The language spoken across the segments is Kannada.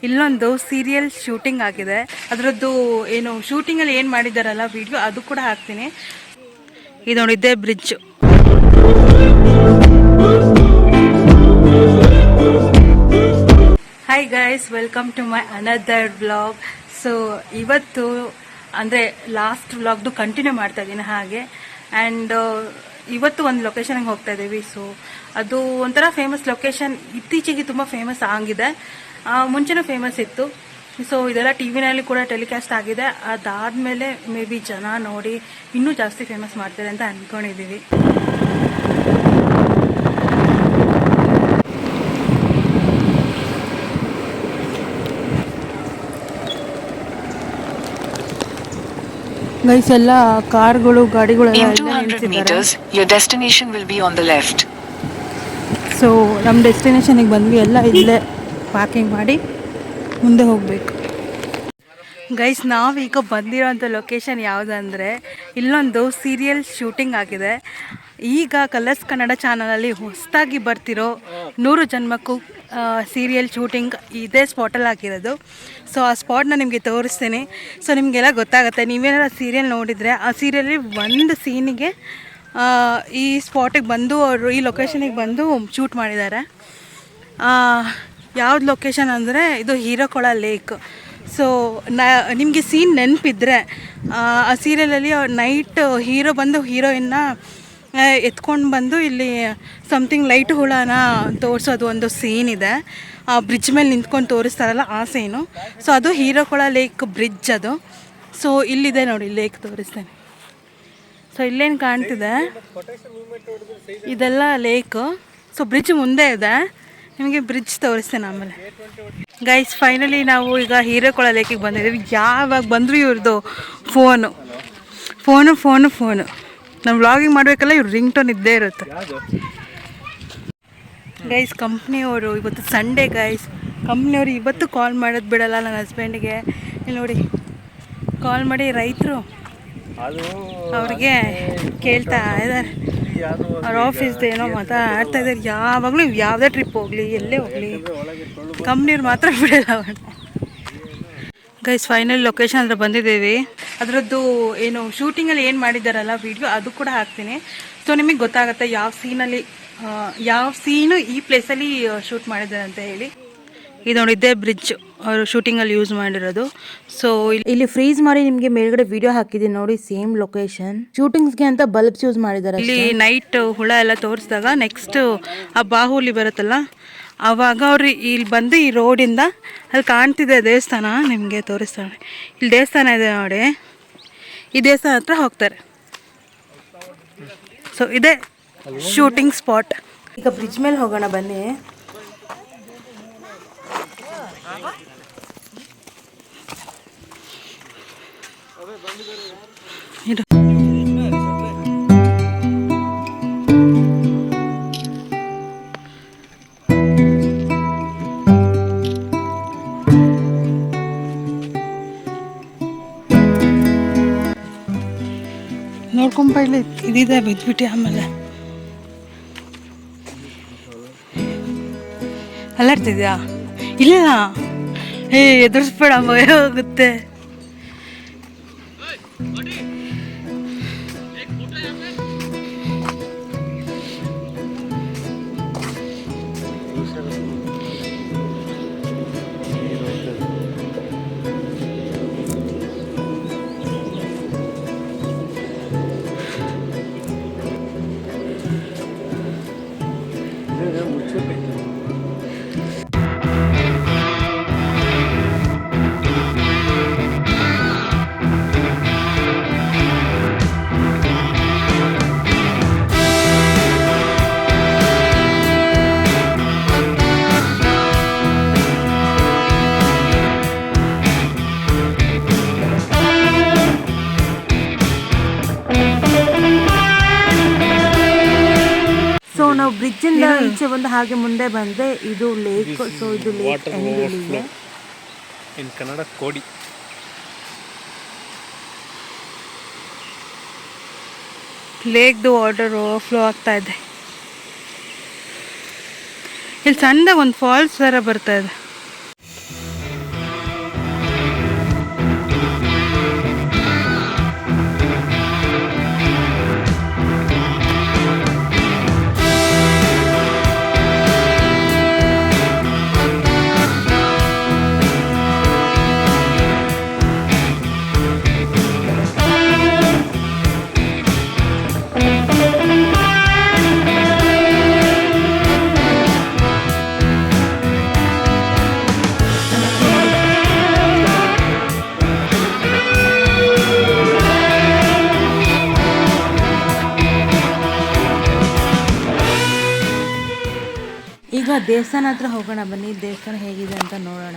ಇಲ್ಲೊಂದು ಸೀರಿಯಲ್ ಶೂಟಿಂಗ್ ಆಗಿದೆ. ಅದರದ್ದು ಏನು ಶೂಟಿಂಗಲ್ಲಿ ಏನು ಮಾಡಿದಾರಲ್ಲ ವಿಡಿಯೋ ಅದು ಕೂಡ ಹಾಕ್ತೀನಿ. ಇದು ನೋಡಿದ್ದೆ bridge. Hi guys, welcome to my another vlog. So ಇವತ್ತು ಅಂದರೆ ಲಾಸ್ಟ್ ವ್ಲಾಗ್ದು ಕಂಟಿನ್ಯೂ ಮಾಡ್ತಾ ಇದ್ದೀನಿ ಹಾಗೆ. ಆ್ಯಂಡ್ ಇವತ್ತು ಒಂದು ಲೊಕೇಶನ್ಗೆ ಹೋಗ್ತಾ ಇದ್ದೀವಿ. ಸೊ ಅದು ಒಂಥರ ಫೇಮಸ್ ಲೊಕೇಶನ್, ಇತ್ತೀಚೆಗೆ ತುಂಬ ಫೇಮಸ್ ಆಗಿದೆ. ಮುಂಚೆನೂ ಫೇಮಸ್ ಇತ್ತು. ಸೊ ಇದೆಲ್ಲ ಟಿ ವಿನಲ್ಲಿ ಕೂಡ ಟೆಲಿಕಾಸ್ಟ್ ಆಗಿದೆ. ಅದಾದಮೇಲೆ ಮೇ ಬಿ ಜನ ನೋಡಿ ಇನ್ನೂ ಜಾಸ್ತಿ ಫೇಮಸ್ ಮಾಡ್ತಾರೆ ಅಂತ ಅಂದ್ಕೊಂಡಿದ್ದೀವಿ. ಗೈಸ್ ಎಲ್ಲ ಕಾರ್ಗಳು ಗಾಡಿಗಳೆಲ್ಲ your destination will be on the left. So ನಮ್ಮ ಡೆಸ್ಟಿನೇಷನಿಗೆ ಬಂದ್ವಿ. ಎಲ್ಲ ಇಲ್ಲೇ ಪಾರ್ಕಿಂಗ್ ಮಾಡಿ ಮುಂದೆ ಹೋಗಬೇಕು. ಗೈಸ್ ನಾವೀಗ ಬಂದಿರೋಂಥ ಲೊಕೇಶನ್ ಯಾವುದಂದರೆ ಇಲ್ಲೊಂದು ಸೀರಿಯಲ್ ಶೂಟಿಂಗ್ ಆಗಿದೆ. ಈಗ ಕಲರ್ಸ್ ಕನ್ನಡ ಚಾನಲಲ್ಲಿ ಹೊಸದಾಗಿ ಬರ್ತಿರೋ 100 ಜನ್ಮಕ್ಕೂ ಸೀರಿಯಲ್ ಶೂಟಿಂಗ್ ಇದೇ ಸ್ಪಾಟಲ್ಲಿ ಆಗಿರೋದು. ಸೊ ಆ ಸ್ಪಾಟ್ನ ನಿಮಗೆ ತೋರಿಸ್ತೀನಿ. ಸೊ ನಿಮಗೆಲ್ಲ ಗೊತ್ತಾಗುತ್ತೆ. ನೀವೇನಾರ ಸೀರಿಯಲ್ ನೋಡಿದರೆ ಆ ಸೀರಿಯಲಿ ಒಂದು ಸೀನಿಗೆ ಈ ಸ್ಪಾಟಿಗೆ ಬಂದು ಅವರು ಈ ಲೊಕೇಶನಿಗೆ ಬಂದು ಶೂಟ್ ಮಾಡಿದ್ದಾರೆ. ಯಾವ್ದು ಲೊಕೇಶನ್ ಅಂದರೆ ಇದು ಹೀರಕೊಳ ಲೇಕ್. ಸೊ ನಿಮಗೆ ಸೀನ್ ನೆನಪಿದ್ರೆ ಆ ಸೀರಿಯಲಲ್ಲಿ ನೈಟ್ ಹೀರೋ ಬಂದು ಹೀರೋಯಿನ್ನ ಎತ್ಕೊಂಡು ಬಂದು ಇಲ್ಲಿ ಸಮಥಿಂಗ್ ಲೈಟ್ ಹುಳನ ತೋರಿಸೋದು ಒಂದು ಸೀನ್ ಇದೆ. ಆ ಬ್ರಿಡ್ಜ್ ಮೇಲೆ ನಿಂತ್ಕೊಂಡು ತೋರಿಸ್ತಾರಲ್ಲ ಆ ಸೀನು. ಸೊ ಅದು ಹೀರಕೊಳ ಲೇಕ್ ಬ್ರಿಡ್ಜ್ ಅದು. ಸೊ ಇಲ್ಲಿದೆ ನೋಡಿ, ಲೇಕ್ ತೋರಿಸ್ತೇನೆ. ಸೊ ಇಲ್ಲೇನು ಕಾಣ್ತಿದೆ ಇದೆಲ್ಲ ಲೇಕು. ಸೊ ಬ್ರಿಡ್ಜ್ ಮುಂದೆ ಇದೆ, ನಿಮಗೆ ಬ್ರಿಡ್ಜ್ ತೋರಿಸ್ತೇನೆ ಆಮೇಲೆ. ಗೈಸ್ ಫೈನಲಿ ನಾವು ಈಗ ಹೀರೇಕೊಳ ಲೇಕಿಗೆ ಬಂದಿದ್ದೀವಿ. ಯಾವಾಗ ಬಂದರೂ ಇವ್ರದ್ದು ಫೋನು ನಮ್ಮ ವ್ಲಾಗಿಂಗ್ ಮಾಡಬೇಕಲ್ಲ ಇವ್ರು ರಿಂಗ್ ಟೋನ್ ಇದ್ದೇ ಇರುತ್ತೆ. ಗೈಸ್ ಕಂಪ್ನಿಯವರು ಇವತ್ತು ಸಂಡೇ ಗೈಸ್, ಕಂಪ್ನಿಯವರು ಇವತ್ತು ಕಾಲ್ ಮಾಡೋದು ಬಿಡಲ್ಲ ನನ್ನ ಹಸ್ಬೆಂಡಿಗೆ. ಇಲ್ಲಿ ನೋಡಿ ಕಾಲ್ ಮಾಡಿ ರೈತರು ಅವ್ರಿಗೆ ಕೇಳ್ತಾ ಇದ್ದಾರೆ. ಅವ್ರ ಆಫೀಸ್ದು ಏನೋ ಮಾತಾಡ್ತಾ ಇದ್ದಾರೆ. ಯಾವಾಗಲೂ ಯಾವುದೇ ಟ್ರಿಪ್ ಹೋಗಲಿ ಎಲ್ಲೇ ಹೋಗಲಿ ಕಂಪ್ನಿಯವ್ರು ಮಾತ್ರ ಬಿಡಲ್ಲ ಅವನ್ನ. ಗೈಸ್ ಫೈನಲ್ ಲೊಕೇಶನ್ ಹತ್ರ ಬಂದಿದ್ದೀವಿ. ಅದರದ್ದು ಏನು ಶೂಟಿಂಗಲ್ಲಿ ಏನು ಮಾಡಿದಾರಲ್ಲ ವಿಡಿಯೋ ಅದು ಕೂಡ ಹಾಕ್ತೀನಿ. ಸೊ ನಿಮಗೆ ಗೊತ್ತಾಗುತ್ತೆ ಯಾವ ಸೀನು ಈ ಪ್ಲೇಸಲ್ಲಿ ಶೂಟ್ ಮಾಡಿದ್ದಾರೆ ಅಂತ ಹೇಳಿ. ಇದು ನೋಡಿದ್ದೆ ಬ್ರಿಡ್ಜ್ ಅವರು ಶೂಟಿಂಗಲ್ಲಿ ಯೂಸ್ ಮಾಡಿರೋದು. ಸೊ ಇಲ್ಲಿ ಫ್ರೀಸ್ ಮಾಡಿ ನಿಮಗೆ ಮೇಲ್ಗಡೆ ವಿಡಿಯೋ ಹಾಕಿದ್ದೀನಿ ನೋಡಿ. ಸೇಮ್ ಲೊಕೇಶನ್ ಶೂಟಿಂಗ್ಸ್ಗೆ ಅಂತ ಬಲ್ಬ್ಸ್ ಯೂಸ್ ಮಾಡಿದ್ದಾರೆ. ಇಲ್ಲಿ ನೈಟ್ ಹುಳ ಎಲ್ಲ ತೋರಿಸಿದಾಗ ನೆಕ್ಸ್ಟ್ ಆ ಬಾಹುಲಿ ಬರುತ್ತಲ್ಲ ಆವಾಗ ಅವ್ರು ಇಲ್ಲಿ ಬಂದು ಈ ರೋಡಿಂದ ಅಲ್ಲಿ ಕಾಣ್ತಿದೆ ದೇವಸ್ಥಾನ, ನಿಮಗೆ ತೋರಿಸ್ತಾರೆ. ಇಲ್ಲಿ ದೇವಸ್ಥಾನ ಇದೆ ನೋಡಿ, ಈ ದೇವಸ್ಥಾನ ಹತ್ರ ಹೋಗ್ತಾರೆ. ಸೊ ಇದೇ ಶೂಟಿಂಗ್ ಸ್ಪಾಟ್. ಈಗ ಬ್ರಿಡ್ಜ್ ಮೇಲೆ ಹೋಗೋಣ ಬನ್ನಿ. ಇದು ನೋಡ್ಕೊಂಬ, ಇಲ್ಲಿ ಇದಿದೆ ಬಿದ್ಬಿಟ್ಟು ಆಮೇಲೆ ಅಲ್ಲಾಡ್ತಿದ್ಯಾ? ಇಲ್ಲ ಎದುರಿಸ್ಬೇಡ, ಭಯ ಹೋಗುತ್ತೆ. ನಾವು ಬ್ರಿಡ್ಜ್ ಇಂದ ಈಚೆ ಬಂದು ಹಾಗೆ ಮುಂದೆ ಬಂದ್ರೆ ಇದು ಲೇಕ್. ಸೊ ಇದು ಲೇಕ್ ಇನ್ ಕನ್ನಡ ಕೋಡಿ. ಲೇಕ್ದು ವಾಟರ್ ಓವರ್ಫ್ಲೋ ಆಗ್ತಾ ಇದೆ. ಇಲ್ಲಿ ಸಣ್ಣದಾಗ ಒಂದು ಫಾಲ್ಸ್ ಥರ ಬರ್ತಾ ಇದೆ. ದೇವಸ್ಥಾನ ಹತ್ರ ಹೋಗೋಣ ಬನ್ನಿ, ದೇವಸ್ಥಾನ ಹೇಗಿದೆ ಅಂತ ನೋಡೋಣ.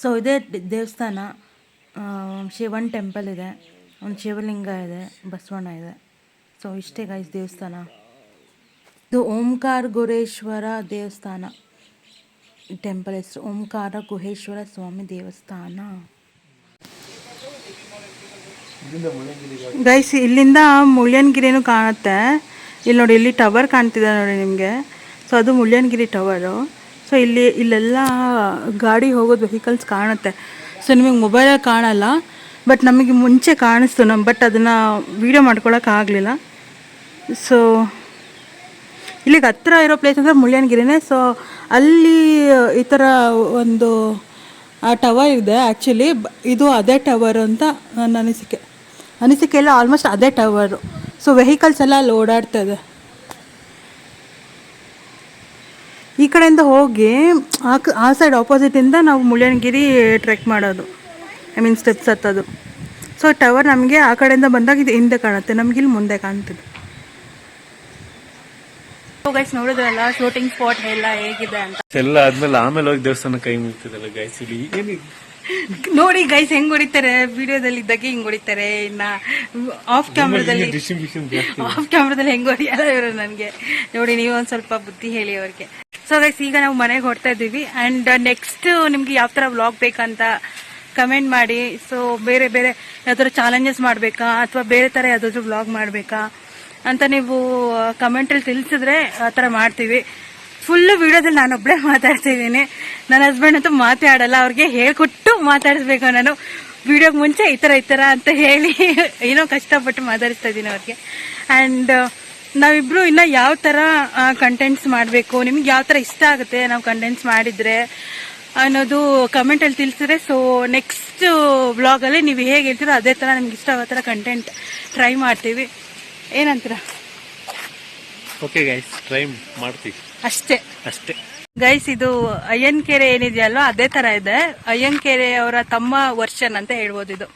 ಸೊ ಇದೇ ದೇವಸ್ಥಾನ, ಶಿವನ್ ಟೆಂಪಲ್ ಇದೆ, ಒಂದು ಶಿವಲಿಂಗ ಇದೆ, ಬಸವಣ್ಣ ಇದೆ. ಸೊ ಇಷ್ಟೇ ಗೈಸ್ ದೇವಸ್ಥಾನ. ಇದು ಓಂಕಾರ ಗುಹೇಶ್ವರ ದೇವಸ್ಥಾನ, ಟೆಂಪಲ್ ಹೆಸರು ಓಂಕಾರ ಗುಹೇಶ್ವರ ಸ್ವಾಮಿ ದೇವಸ್ಥಾನ. ಗೈಸ್ ಇಲ್ಲಿಂದ ಮುಳ್ಳಯ್ಯನಗಿರಿನೂ ಕಾಣುತ್ತೆ. ಇಲ್ಲಿ ನೋಡಿ, ಇಲ್ಲಿ ಟವರ್ ಕಾಣ್ತಿದೆ ನೋಡಿ ನಿಮಗೆ. ಸೊ ಅದು ಮುಳ್ಳಯ್ಯನಗಿರಿ ಟವರು. ಸೊ ಇಲ್ಲೆಲ್ಲ ಗಾಡಿ ಹೋಗೋದು ವೆಹಿಕಲ್ಸ್ ಕಾಣುತ್ತೆ. ಸೊ ನಿಮಗೆ ಮೊಬೈಲಲ್ಲಿ ಕಾಣಲ್ಲ, ಬಟ್ ನಮಗೆ ಮುಂಚೆ ಕಾಣಿಸ್ತು ಬಟ್ ಅದನ್ನು ವೀಡಿಯೋ ಮಾಡ್ಕೊಳಕ್ಕಾಗಲಿಲ್ಲ. ಸೊ ಇಲ್ಲಿಗೆ ಹತ್ತಿರ ಇರೋ ಪ್ಲೇಸ್ ಅಂದರೆ ಮುಳ್ಳಯ್ಯನಗಿರಿನೇ. ಸೊ ಅಲ್ಲಿ ಈ ಥರ ಒಂದು ಟವರ್ ಇದೆ. ಆ್ಯಕ್ಚುಲಿ ಇದು ಅದೇ ಟವರ್ ಅಂತ ನನ್ನ ಅನಿಸಿಕೆ ಎಲ್ಲ ಆಲ್ಮೋಸ್ಟ್ ಅದೇ ಟವರು. ಸೊ ವೆಹಿಕಲ್ಸ್ ಎಲ್ಲ ಅಲ್ಲಿ ಓಡಾಡ್ತದೆ. ಈ ಕಡೆಯಿಂದ ಹೋಗಿ ಆ ಸೈಡ್ ಆಪೋಸಿಟಿಂದ ನಾವು ಮುಳ್ಳಯ್ಯನಗಿರಿ ಟ್ರೆಕ್ ಮಾಡೋದು, ಐ ಮೀನ್ ಸ್ಟೆಪ್ಸ್ ಹತ್ತೋದು. ಸೊ ಟವರ್ ನಮಗೆ ಆ ಕಡೆಯಿಂದ ಬಂದಾಗ ಇದು ಹಿಂದೆ ಕಾಣುತ್ತೆ, ನಮ್ಗೆ ಇಲ್ಲಿ ಮುಂದೆ ಕಾಣ್ತಿದೆ. ಗೈಸ್ ನೋಡಿದ್ರಲ್ಲ ಶೂಟಿಂಗ್ ಸ್ಪಾಟ್ ಎಲ್ಲ ಹೇಗಿದೆ ಅಂತ. ಎಲ್ಲ ಆದ್ಮೇಲೆ ಆಮೇಲೆ ಹೋಗಿ ದೇವಸ್ಥಾನ ಕೈ ಮುಗ್ತಿದಲ್ಲ ಗೈಸ್. ಇಲ್ಲಿ ನೋಡಿ ಗೈಸ್ ಹೆಂಗ್ ಹೊಡಿತಾರೆ, ವಿಡಿಯೋದಲ್ಲಿ ಇದ್ದಾಗ ಹಿಂಗ್ ಹೊಡಿತಾರೆ, ಇನ್ನ ಆಫ್ ಕ್ಯಾಮ್ರಾದಲ್ಲಿ ಹೆಂಗ್ ಹೊಡಿಯಲ್ಲ ಇವರು ನನಗೆ. ನೋಡಿ ನೀವು ಒಂದ್ ಸ್ವಲ್ಪ ಬುದ್ಧಿ ಹೇಳಿ ಅವ್ರಿಗೆ. ಸೊ ಗೈಸ್ ಈಗ ನಾವು ಮನೆಗೆ ಹೊರಡ್ತಾ ಇದ್ದೀವಿ. ಅಂಡ್ ನೆಕ್ಸ್ಟ್ ನಿಮ್ಗೆ ಯಾವ ತರ ವ್ಲಾಗ್ ಬೇಕಂತ ಕಮೆಂಟ್ ಮಾಡಿ. ಸೊ ಬೇರೆ ಬೇರೆ ಯಾವ್ದಾದ್ರು ಚಾಲೆಂಜಸ್ ಮಾಡಬೇಕಾ ಅಥವಾ ಬೇರೆ ತರ ಯಾವ್ದಾದ್ರು ವ್ಲಾಗ್ ಮಾಡಬೇಕಾ ಅಂತ ನೀವು ಕಮೆಂಟಲ್ಲಿ ತಿಳಿಸಿದ್ರೆ ಆ ಥರ ಮಾಡ್ತೀವಿ. ಫುಲ್ಲು ವಿಡಿಯೋದಲ್ಲಿ ನಾನೊಬ್ಬಳೇ ಮಾತಾಡ್ತಿದ್ದೀನಿ. ನನ್ನ ಹಸ್ಬೆಂಡ್ ಅಂತೂ ಮಾತಾಡಲ್ಲ, ಅವ್ರಿಗೆ ಹೇಳ್ಕೊಟ್ಟು ಮಾತಾಡಿಸ್ಬೇಕು ನಾನು. ವಿಡಿಯೋಗೆ ಮುಂಚೆ ಈ ಥರ ಅಂತ ಹೇಳಿ ಏನೋ ಕಷ್ಟಪಟ್ಟು ಮಾತಾಡಿಸ್ತಾ ಇದ್ದೀನಿ ಅವ್ರಿಗೆ. ಆ್ಯಂಡ್ ನಾವಿಬ್ರು ಇನ್ನು ಯಾವ ಥರ ಕಂಟೆಂಟ್ಸ್ ಮಾಡಬೇಕು, ನಿಮ್ಗೆ ಯಾವ ಥರ ಇಷ್ಟ ಆಗುತ್ತೆ ನಾವು ಕಂಟೆಂಟ್ಸ್ ಮಾಡಿದರೆ ಅನ್ನೋದು ಕಮೆಂಟಲ್ಲಿ ತಿಳಿಸಿದ್ರೆ. ಸೊ ನೆಕ್ಸ್ಟ್ ವ್ಲಾಗಲ್ಲಿ ನೀವು ಹೇಗೆ ಹೇಳ್ತೀರೋ ಅದೇ ಥರ ನಿಮ್ಗೆ ಇಷ್ಟ ಆಗೋ ಥರ ಕಂಟೆಂಟ್ ಟ್ರೈ ಮಾಡ್ತೀವಿ. ಏನಂತೀರ? ಓಕೆ ಗೈಸ್, ಟ್ರೈ ಮಾಡ್ತೀವಿ ಅಷ್ಟೇ. ಗೈಸ್ ಇದು ಅಯ್ಯನಕೆರೆ ಏನಿದೆಯಲ್ವ ಅದೇ ತರ ಇದೆ. ಅಯ್ಯನಕೆರೆ ಅವರ ತಮ್ಮ ವರ್ಷನ್ ಅಂತ ಹೇಳ್ಬೋದು ಇದು.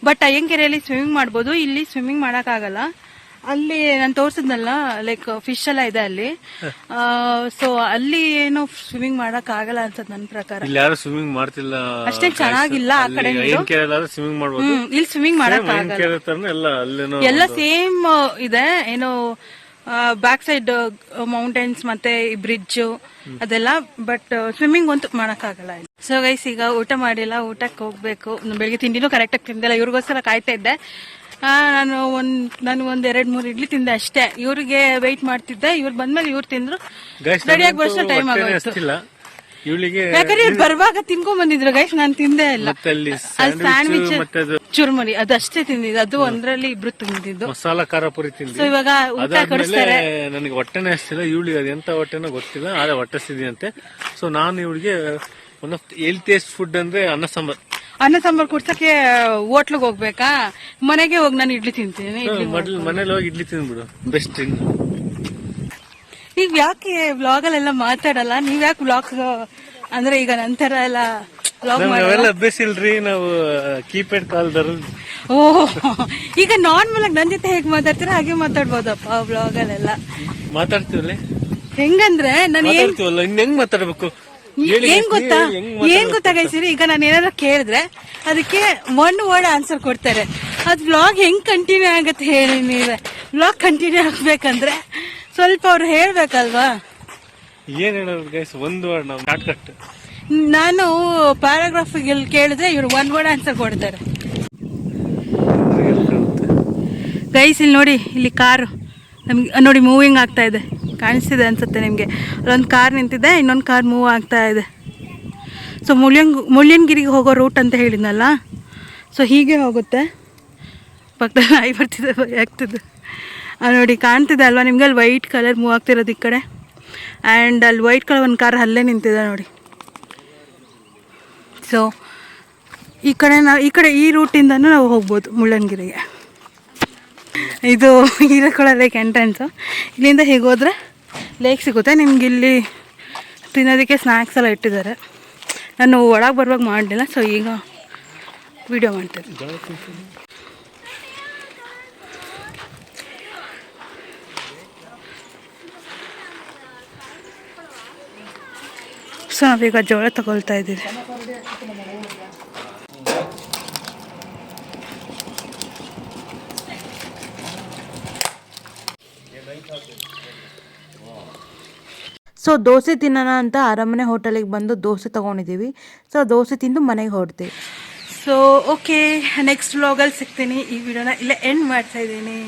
ಬಟ್ ಅಯ್ಯನಕೆರೆಯಲ್ಲಿ ಸ್ವಿಮ್ಮಿಂಗ್ ಮಾಡ್ಬೋದು, ಇಲ್ಲಿ ಸ್ವಿಮ್ಮಿಂಗ್ ಮಾಡಕ್ಕಾಗಲ್ಲ. ಅಲ್ಲಿ ನಾನು ತೋರ್ಸಿದ್ನಲ್ಲ ಲೈಕ್ ಫಿಶ್ ಎಲ್ಲ ಇದೆ ಅಲ್ಲಿ. ಸೊ ಅಲ್ಲಿ ಏನು ಸ್ವಿಮ್ಮಿಂಗ್ ಮಾಡಕ್ ಆಗಲ್ಲ ಅನ್ಸತ್ ನನ್ನ ಪ್ರಕಾರ. ಇಲ್ಲಿ ಯಾರು ಸ್ವಿಮ್ಮಿಂಗ್ ಮಾಡ್ತಿಲ್ಲ, ಅಷ್ಟೇ ಚೆನ್ನಾಗಿಲ್ಲ ಆ ಕಡೆ. ಸ್ವಿಮ್ಮಿಂಗ್ ಮಾಡ್ಬೋದು, ಇಲ್ಲಿ ಸ್ವಿಮ್ಮಿಂಗ್ ಮಾಡಕ್ ಆಗಲ್ಲ. ಎಲ್ಲ ಸೇಮ್ ಇದೆ, ಏನು ಬ್ಯಾಕ್ ಸೈಡ್ ಮೌಂಟೇನ್ಸ್ ಮತ್ತೆ ಈ ಬ್ರಿಡ್ಜ್ ಅದೆಲ್ಲ. ಬಟ್ ಸ್ವಿಮ್ಮಿಂಗ್ ಅಂತೂ ಮಾಡಕ್ಕಾಗಲ್ಲ. ಸೊ ಗೈಸ್ ಈಗ ಊಟ ಮಾಡಿಲ್ಲ, ಊಟಕ್ಕೆ ಹೋಗ್ಬೇಕು. ಬೆಳಿಗ್ಗೆ ತಿಂಡಿನೂ ಕರೆಕ್ಟಾಗಿ ತಿಂದಿಲ್ಲ, ಇವ್ರಿಗೋಸ್ಕರ ಕಾಯ್ತಾ ಇದ್ದೆ. ನಾನು ಒಂದ್ 2-3 ಇಡ್ಲಿ ತಿಂದೆ ಅಷ್ಟೇ. ಇವ್ರಿಗೆ ವೆಯ್ಟ್ ಮಾಡ್ತಿದ್ದೆ, ಇವ್ರು ಬಂದ್ಮೇಲೆ ಇವ್ರು ತಿಂದ್ರು. ರೆಡಿಯಾಗಿ ಬರೋಷ್ಟು ಟೈಮ್ ಆಗೋಯ್ತು. ಯಾಕಂದ್ರೆ ಇವ್ರು ಬರುವಾಗ ತಿನ್ಕೊಂಡ್ ಬಂದಿದ್ರು ಗೈಸ್, ನಾನು ತಿಂದೇ ಇಲ್ಲ. ಸ್ಯಾಂಡ್ವಿಚ್ ಚುರುಮುರಿ ಅದಷ್ಟೇ ತಿಂದಿದ್ದು, ಅದು ಒಂದ್ರಲ್ಲಿ ಇಬ್ರು ತಿಂದಿದ್ದು. ಮಸಾಲಾ ಖಾರ ಪುರಿ ತಿಂದು. ಸೊ ಇವಾಗ ಊಟ ಕಡಿಸ್ತಾರೆ. ನನಗೆ ಹೊಟ್ಟೆನೇ ಹಸ್ತಿಲ್ಲ, ಇವಳಿಗೆ ಅದು ಎಂತ ಹೊಟ್ಟೆನೋ ಗೊತ್ತಿಲ್ಲ, ಆದ್ರೆ ಹೊಟ್ಟೆ ಸಿದಿಯಂತೆ. ಸೊ ನಾನು ಇವಳಿಗೆ ಒನ್ ಆಫ್ ಹೆಲ್ತಿಯೆಸ್ಟ್ ಫುಡ್ ಅಂದ್ರೆ ಅನ್ನ ಸಾಂಬಾರ್ ಕುಡ್ಸಕ್ಕೆ ಹೋಟ್ಲಿಗೆ ಹೋಗ್ಬೇಕಾ? ಮನೆಗೆ ಹೋಗಿ ನಾನು ಇಡ್ಲಿ ತಿಂತೀನಿ. ಮನೇಲಿ ಹೋಗಿ ಇಡ್ಲಿ ತಿಂದ್ಬಿಡು, ಬೆಸ್ಟ್. ನೀವ್ ಯಾಕೆ ವ್ಲಾಗ್ ಅಲ್ಲೆಲ್ಲ ಮಾತಾಡಲ್ಲ? ನೀವ್ ಯಾಕೆ ವ್ಲಾಗ್ ಅಂದ್ರೆ ಈಗ ನಂತರ ಎಲ್ಲ ವ್ಲಾಗ್ ಅಭ್ಯಾಸ ಇಲ್ರಿ, ನಾವು ಕೀಪ್ಯಾಡ್ ಕಾಲ್ದಾರ. ಓ ಈಗ ನಾರ್ಮಲ್ ಆಗಿ ನನ್ ಜೊತೆ ಹೇಗ್ ಮಾತಾಡ್ತೀರ ಹಾಗೆ ಮಾತಾಡ್ಬೋದಪ್ಪ ವ್ಲಾಗ್ ಅಲ್ಲೆಲ್ಲ. ಮಾತಾಡ್ತೀವಲ್ಲ ಹೆಂಗಂದ್ರೆ ನಾನು ಹೆಂಗ್ ಮಾತಾಡ್ಬೇಕು ಏನ್ ಗೊತ್ತಾಗೈಸಿರಿ? ಈಗ ನಾನು ಏನಾದ್ರು ಕೇಳಿದ್ರೆ ಅದಕ್ಕೆ 1 ವರ್ಡ್ ಆನ್ಸರ್ ಕೊಡ್ತಾರೆ. ಅದ್ ವ್ಲಾಗ್ ಹೆಂಗ್ ಕಂಟಿನ್ಯೂ ಆಗತ್ತೆ ಹೇಳಿ ನೀವೇ? ವ್ಲಾಗ್ ಕಂಟಿನ್ಯೂ ಆಗ್ಬೇಕಂದ್ರೆ ಸ್ವಲ್ಪ ಅವ್ರು ಹೇಳ್ಬೇಕಲ್ವಾ? ಏನ್ ಹೇಳೋದು ಗೈಸ್, 1 ವರ್ಡ್ ನಾವು ಶಾರ್ಟ್ ಕಟ್. ನಾನು ಪ್ಯಾರಾಗ್ರಾಫ್ ಕೇಳಿದ್ರೆ ಇವ್ರು 1 ವರ್ಡ್ ಆನ್ಸರ್ ಕೊಡ್ತಾರೆ. ಗೈಸ್ ಇಲ್ಲಿ ನೋಡಿ, ಇಲ್ಲಿ ಕಾರು ನಮ್ಗೆ ನೋಡಿ ಮೂವಿಂಗ್ ಆಗ್ತಾ ಇದೆ, ಕಾಣಿಸ್ತಿದೆ ಅನ್ಸುತ್ತೆ ನಿಮಗೆ. ಅಲ್ಲೊಂದು ಕಾರ್ ನಿಂತಿದೆ, ಇನ್ನೊಂದು ಕಾರ್ ಮೂವ್ ಆಗ್ತಾ ಇದೆ. ಸೊ ಮುಳ್ಳಯ್ಯನಗಿರಿಗೆ ಹೋಗೋ ರೂಟ್ ಅಂತ ಹೇಳಿದ್ನಲ್ಲ, ಸೊ ಹೀಗೆ ಹೋಗುತ್ತೆ. ಪಕ್ಕದಲ್ಲಿ ನಾಯಿ ಬರ್ತಿದೆ, ಭಯ ಆಗ್ತಿದೆ. ನೋಡಿ ಕಾಣ್ತಿದೆ ಅಲ್ವಾ ನಿಮ್ಗೆ? ಅಲ್ಲಿ ವೈಟ್ ಕಲರ್ ಮೂವ್ ಆಗ್ತಿರೋದು ಈ ಕಡೆ. ಆ್ಯಂಡ್ ಅಲ್ಲಿ ವೈಟ್ ಕಲರ್ ಒಂದು ಕಾರ್ ಅಲ್ಲೇ ನಿಂತಿದೆ ನೋಡಿ. ಸೊ ಈ ಕಡೆ ಈ ರೂಟಿಂದನೂ ನಾವು ಹೋಗ್ಬೋದು ಮುಳ್ಳಯ್ಯನಗಿರಿಗೆ. ಇದು ಹೀರೆಕೊಳ ಲೇಕ್ ಎಂಟ್ರೆನ್ಸು. ಇಲ್ಲಿಂದ ಹೀಗೆ ಹೋದರೆ ಲೇಕ್ ಸಿಗುತ್ತೆ ನಿಮ್ಗೆ. ಇಲ್ಲಿ ತಿನ್ನೋದಕ್ಕೆ ಸ್ನ್ಯಾಕ್ಸ್ ಎಲ್ಲ ಇಟ್ಟಿದ್ದಾರೆ. ನಾನು ಒಳಗೆ ಬರುವಾಗ ಮಾಡಲಿಲ್ಲ, ಸೊ ಈಗ ವಿಡಿಯೋ ಮಾಡ್ತೀನಿ. ಸೊ ನಾವೀಗ ಜೋಳ ತಗೊಳ್ತಾ ಇದ್ದೀವಿ. ಸೊ ದೋಸೆ ತಿನ್ನೋಣ ಅಂತ ಅರಮನೆ ಹೋಟೆಲಿಗೆ ಬಂದು ದೋಸೆ ತೊಗೊಂಡಿದ್ದೀವಿ. ಸೊ ದೋಸೆ ತಿಂದು ಮನೆಗೆ ಹೊರಡ್ತೀವಿ. ಸೊ ಓಕೆ, ನೆಕ್ಸ್ಟ್ ವ್ಲಾಗಲ್ಲಿ ಸಿಗ್ತೀನಿ. ಈ ವಿಡಿಯೋನ ಇಲ್ಲೇ ಎಂಡ್ ಮಾಡ್ತಾ ಇದ್ದೀನಿ.